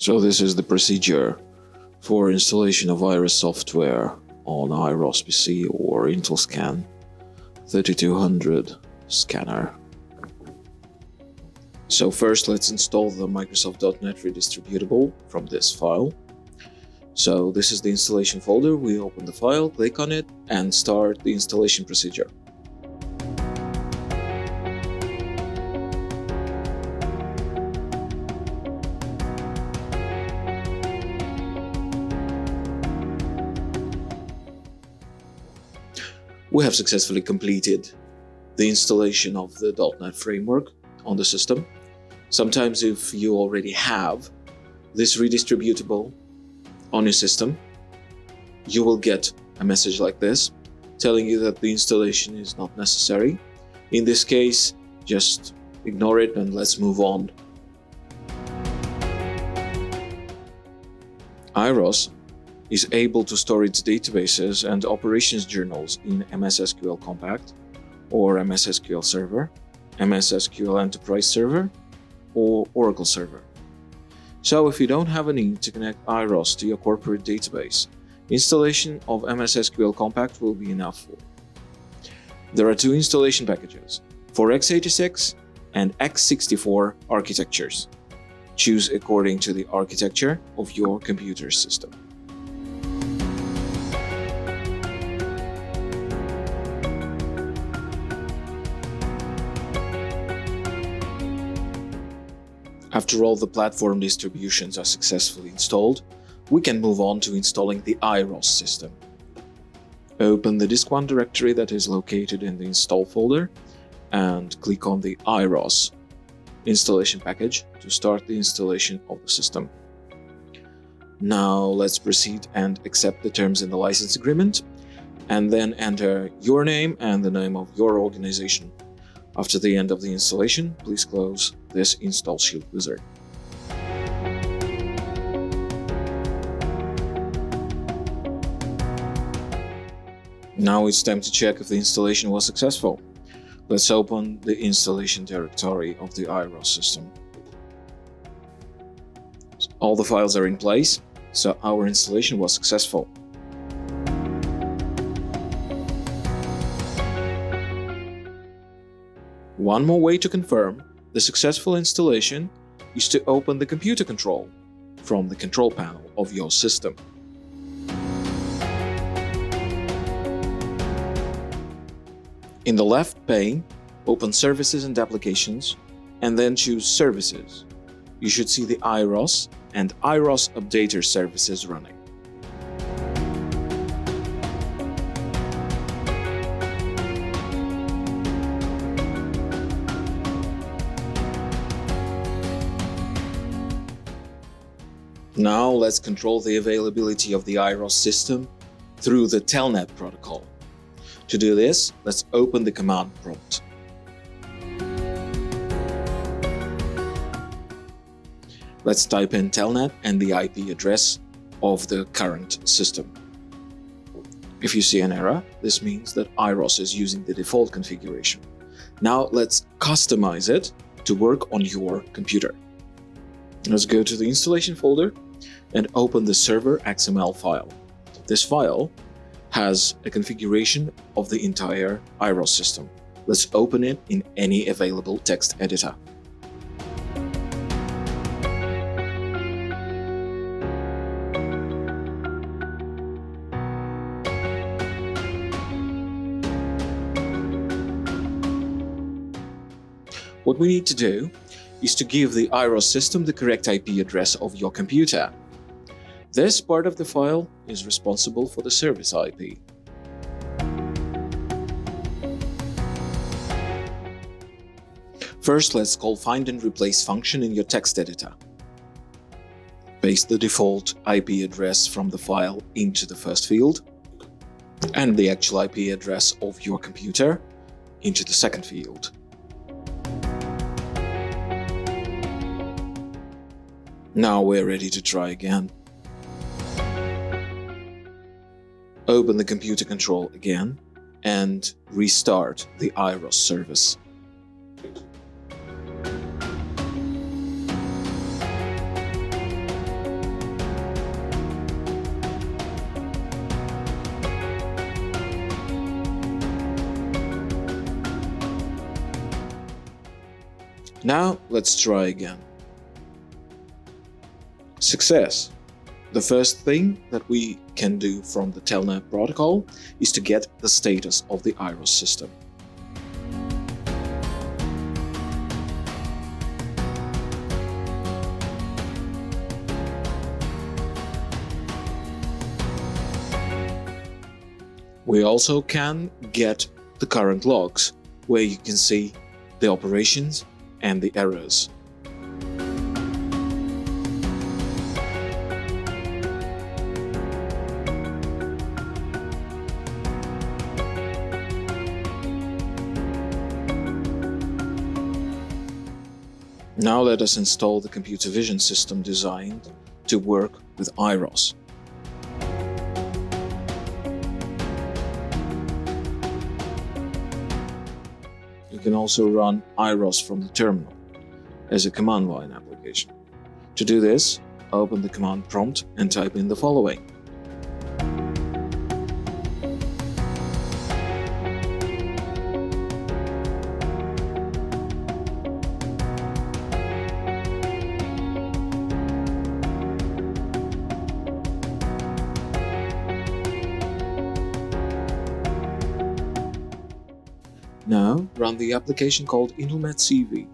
So this is the procedure for installation of IROS software on IROS PC or IntelScan 3200 scanner. So first let's install the Microsoft.NET redistributable from this file. So this is the installation folder. We open the file, click on it, and start the installation procedure. We have successfully completed the installation of the .NET framework on the system. Sometimes if you already have this redistributable on your system, you will get a message like this telling you that the installation is not necessary. In this case, just ignore it and let's move on. IROS is able to store its databases and operations journals in MS SQL Compact or MS SQL Server, MS SQL Enterprise Server, or Oracle Server. So if you don't have a need to connect IROS to your corporate database, installation of MS SQL Compact will be enough for you. There are two installation packages for x86 and x64 architectures. Choose according to the architecture of your computer system. After all the platform distributions are successfully installed, we can move on to installing the IROS system. Open the disk1 directory that is located in the install folder and click on the IROS installation package to start the installation of the system. Now let's proceed and accept the terms in the license agreement, and then enter your name and the name of your organization. After the end of the installation, please close this Install Shield wizard. Now it's time to check if the installation was successful. Let's open the installation directory of the IROS system. All the files are in place, so our installation was successful. One more way to confirm the successful installation is to open the computer control from the control panel of your system. In the left pane, open Services and Applications, and then choose Services. You should see the IROS and IROS Updater services running. Now let's control the availability of the IROS system through the Telnet protocol. To do this, let's open the command prompt. Let's type in Telnet and the IP address of the current system. If you see an error, this means that IROS is using the default configuration. Now let's customize it to work on your computer. Let's go to the installation folder and open the server XML file. This file has a configuration of the entire IROS system. Let's open it in any available text editor. What we need to do is to give the IROS system the correct IP address of your computer. This part of the file is responsible for the service IP. First, let's call Find and Replace function in your text editor. Paste the default IP address from the file into the first field, and the actual IP address of your computer into the second field. Now we're ready to try again. Open the computer control again and restart the IROS service. Now let's try again. Success! The first thing that we can do from the Telnet protocol is to get the status of the IROS system. We also can get the current logs, where you can see the operations and the errors. Now let us install the computer vision system designed to work with IROS. You can also run IROS from the terminal as a command line application. To do this, open the command prompt and type in the following. Now run the application called IntelMet CV.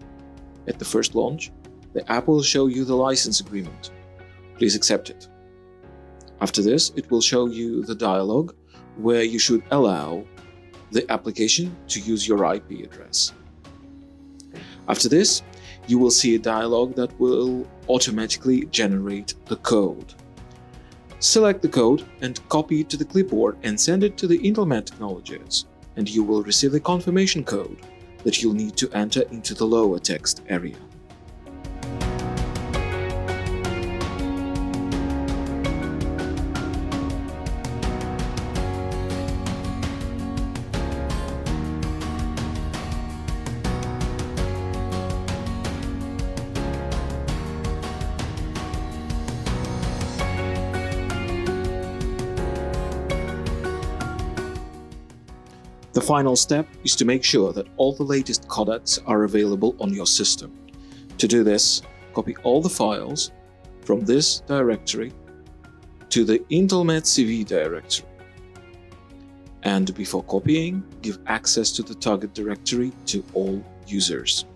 At the first launch, the app will show you the license agreement. Please accept it. After this, it will show you the dialog where you should allow the application to use your IP address. After this, you will see a dialog that will automatically generate the code. Select the code and copy it to the clipboard and send it to the IntelMet technologies, and you will receive the confirmation code that you'll need to enter into the lower text area. The final step is to make sure that all the latest codecs are available on your system. To do this, copy all the files from this directory to the IntelMet CV directory. And before copying, give access to the target directory to all users.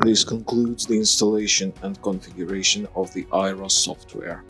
This concludes the installation and configuration of the IROS software.